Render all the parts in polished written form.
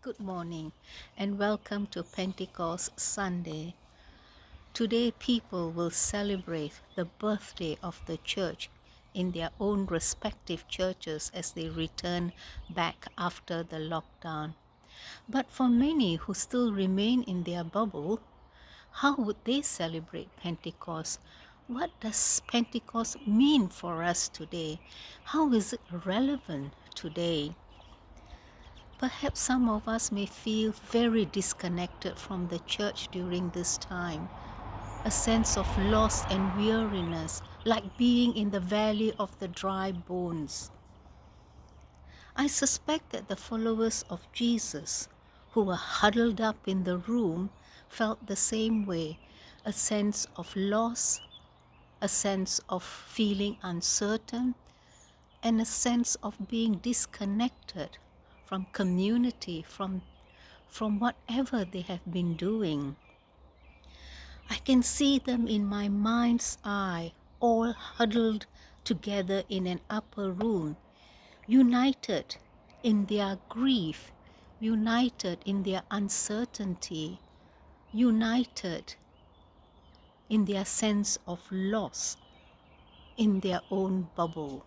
Good morning and welcome to Pentecost Sunday. Today, people will celebrate the birthday of the church in their own respective churches as they return back after the lockdown. But for many who still remain in their bubble, how would they celebrate Pentecost? What does Pentecost mean for us today? How is it relevant today? Perhaps some of us may feel very disconnected from the church during this time, a sense of loss and weariness, like being in the valley of the dry bones. I suspect that the followers of Jesus, who were huddled up in the room, felt the same way, a sense of loss, a sense of feeling uncertain, and a sense of being disconnected from community, from whatever they have been doing. I can see them in my mind's eye, all huddled together in an upper room, united in their grief, united in their uncertainty, united in their sense of loss in their own bubble.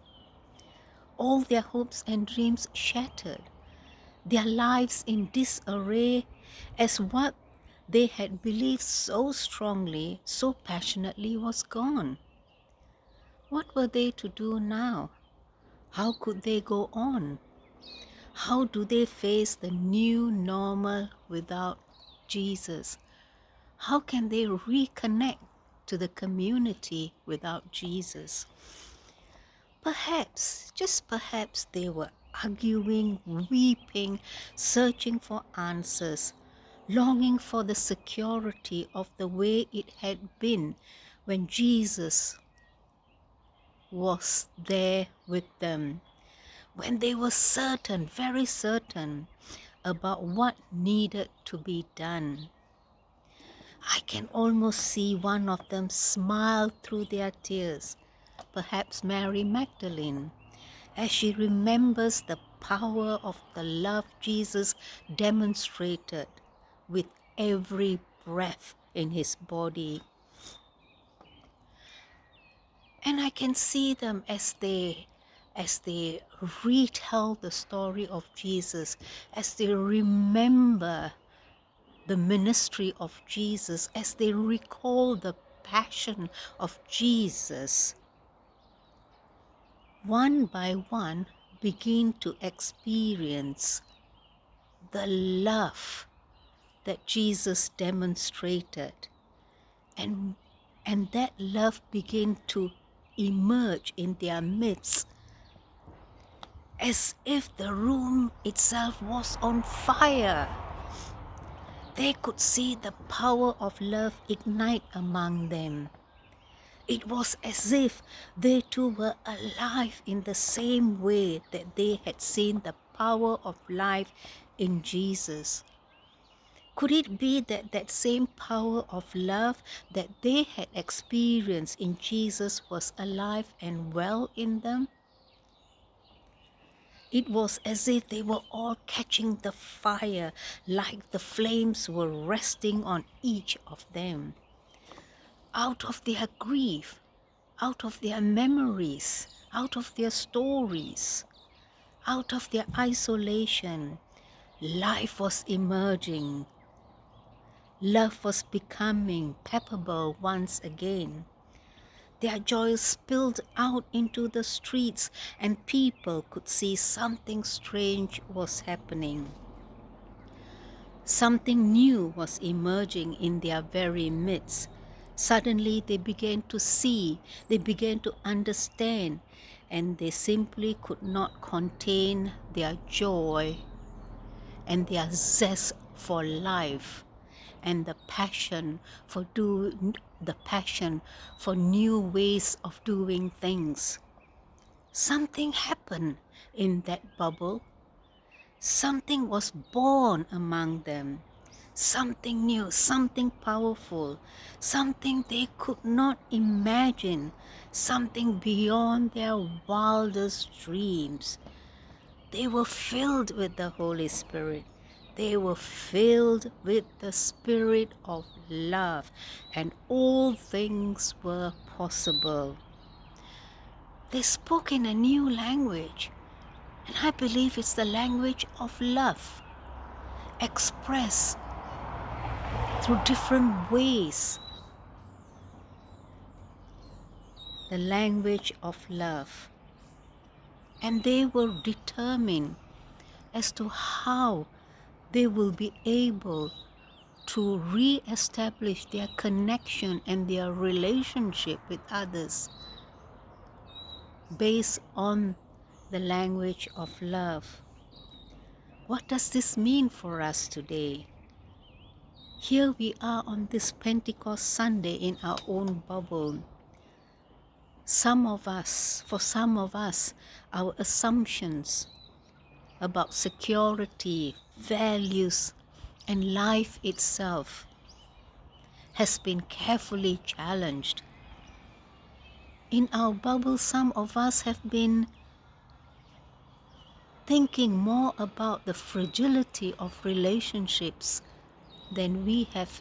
All their hopes and dreams shattered, their lives in disarray, as what they had believed so strongly, so passionately was gone. What were they to do now? How could they go on? How do they face the new normal without Jesus? How can they reconnect to the community without Jesus? Perhaps, just perhaps, they were arguing, weeping, searching for answers, longing for the security of the way it had been when Jesus was there with them, when they were certain, very certain, about what needed to be done. I can almost see one of them smile through their tears, perhaps Mary Magdalene, as she remembers the power of the love Jesus demonstrated with every breath in his body. And I can see them as they retell the story of Jesus, as they remember the ministry of Jesus, as they recall the passion of Jesus, one by one begin to experience the love that Jesus demonstrated, and that love began to emerge in their midst, as if the room itself was on fire. They could see the power of love ignite among them. It was as if they too were alive in the same way that they had seen the power of life in Jesus. Could it be that that same power of love that they had experienced in Jesus was alive and well in them? It was as if they were all catching the fire, like the flames were resting on each of them. Out of their grief, out of their memories, out of their stories, out of their isolation, life was emerging. Love was becoming palpable once again. Their joy spilled out into the streets, and people could see something strange was happening. Something new was emerging in their very midst. Suddenly they began to see, they began to understand, and they simply could not contain their joy and their zest for life and the passion for new ways of doing things. Something happened in that bubble. Something was born among them. Something new, something powerful, something they could not imagine, something beyond their wildest dreams. They were filled with the Holy Spirit. They were filled with the Spirit of love, and all things were possible. They spoke in a new language, and I believe it's the language of love, expressed through different ways. The language of love. And they were determined as to how they will be able to re-establish their connection and their relationship with others based on the language of love. What does this mean for us today? Here we are on this Pentecost Sunday in our own bubble. For some of us, our assumptions about security, values, and life itself has been carefully challenged. In our bubble, some of us have been thinking more about the fragility of relationships than we have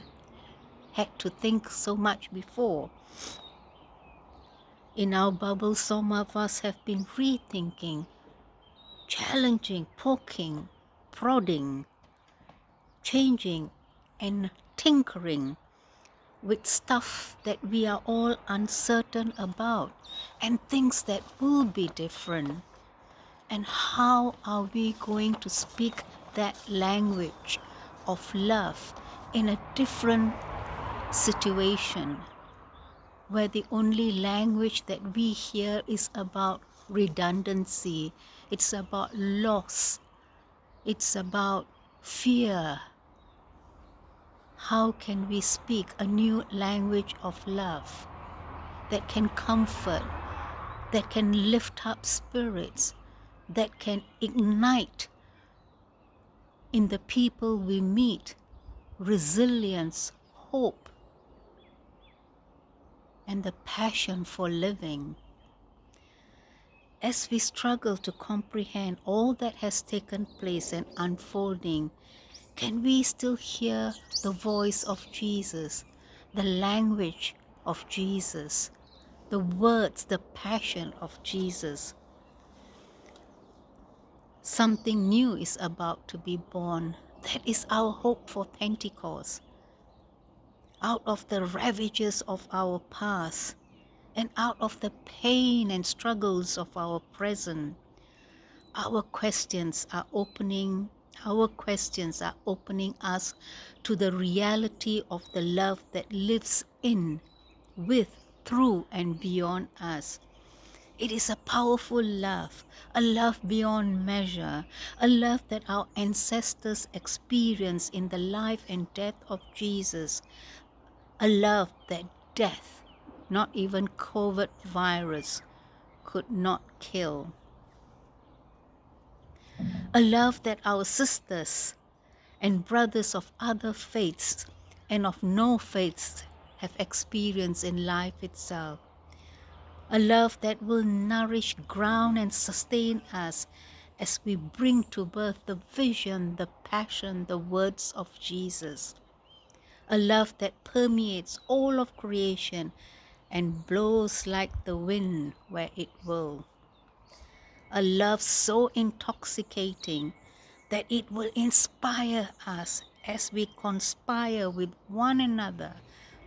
had to think so much before. In our bubble, some of us have been rethinking, challenging, poking, prodding, changing, and tinkering with stuff that we are all uncertain about and things that will be different. And how are we going to speak that language of love in a different situation where the only language that we hear is about redundancy, it's about loss, it's about fear? How can we speak a new language of love that can comfort, that can lift up spirits, that can ignite in the people we meet resilience, hope, and the passion for living? As we struggle to comprehend all that has taken place and unfolding, can we still hear the voice of Jesus, the language of Jesus, the words, the passion of Jesus? Something new is about to be born. That is our hope for Pentecost. Out of the ravages of our past and out of the pain and struggles of our present, our questions are opening us to the reality of the love that lives in, with, through, and beyond us. It is a powerful love, a love beyond measure, a love that our ancestors experienced in the life and death of Jesus, a love that death, not even COVID virus, could not kill. A love that our sisters and brothers of other faiths and of no faiths have experienced in life itself. A love that will nourish, ground, and sustain us as we bring to birth the vision, the passion, the words of Jesus. A love that permeates all of creation and blows like the wind where it will. A love so intoxicating that it will inspire us as we conspire with one another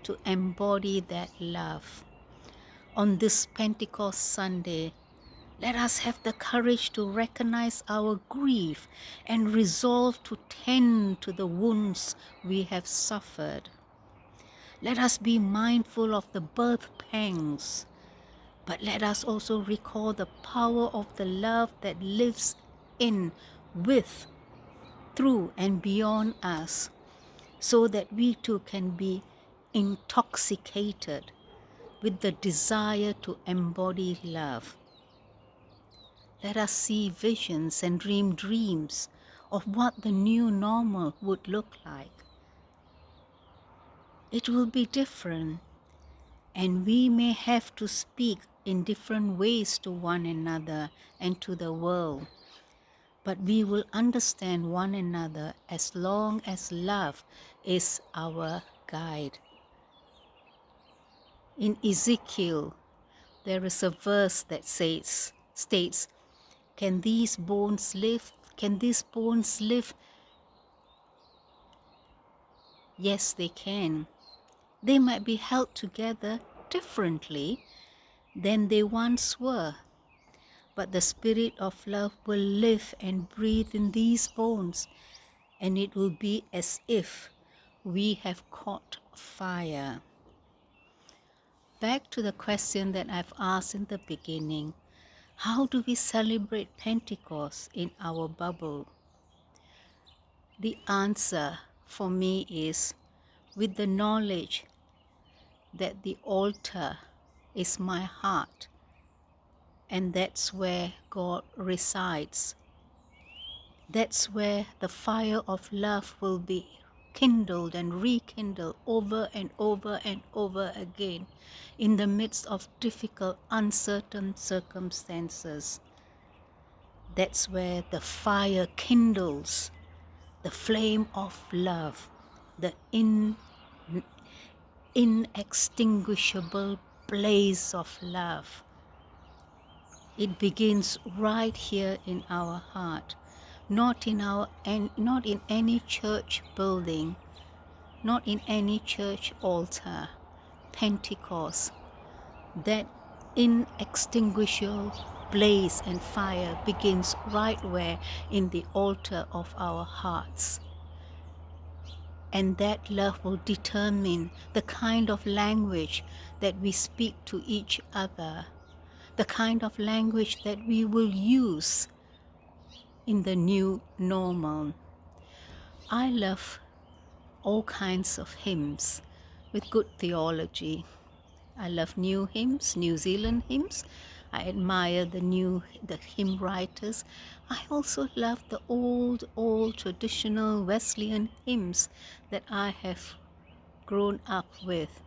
to embody that love. On this Pentecost Sunday, let us have the courage to recognize our grief and resolve to tend to the wounds we have suffered. Let us be mindful of the birth pangs, but let us also recall the power of the love that lives in, with, through, and beyond us, so that we too can be intoxicated with the desire to embody love. Let us see visions and dream dreams of what the new normal would look like. It will be different, and we may have to speak in different ways to one another and to the world. but we will understand one another as long as love is our guide. In Ezekiel, there is a verse that states, "Can these bones live? Can these bones live?" Yes, they can. They might be held together differently than they once were, but the Spirit of love will live and breathe in these bones, and it will be as if we have caught fire. Back to the question that I've asked in the beginning, how do we celebrate Pentecost in our bubble? The answer for me is with the knowledge that the altar is my heart, and that's where God resides. That's where the fire of love will be kindled and rekindled over and over and over again in the midst of difficult, uncertain circumstances. That's where the fire kindles, the flame of love, the inextinguishable blaze of love. It begins right here in our heart, not in any church building, not in any church altar. Pentecost, that inextinguishable blaze and fire begins right where in the altar of our hearts. And that love will determine the kind of language that we speak to each other, the kind of language that we will use in the new normal. I love all kinds of hymns with good theology. I love new hymns, New Zealand hymns. I admire the hymn writers. I also love the old traditional Wesleyan hymns that I have grown up with.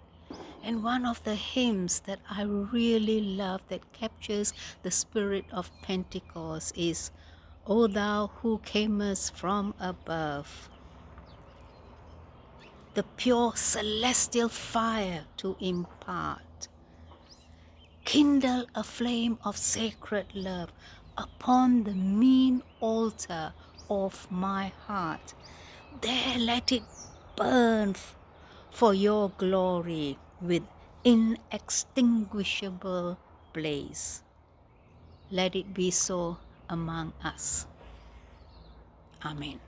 And one of the hymns that I really love that captures the spirit of Pentecost is, "O thou who camest from above," the pure celestial fire to impart. Kindle a flame of sacred love upon the mean altar of my heart. There let it burn for your glory with inextinguishable blaze. Let it be so among us. Amen.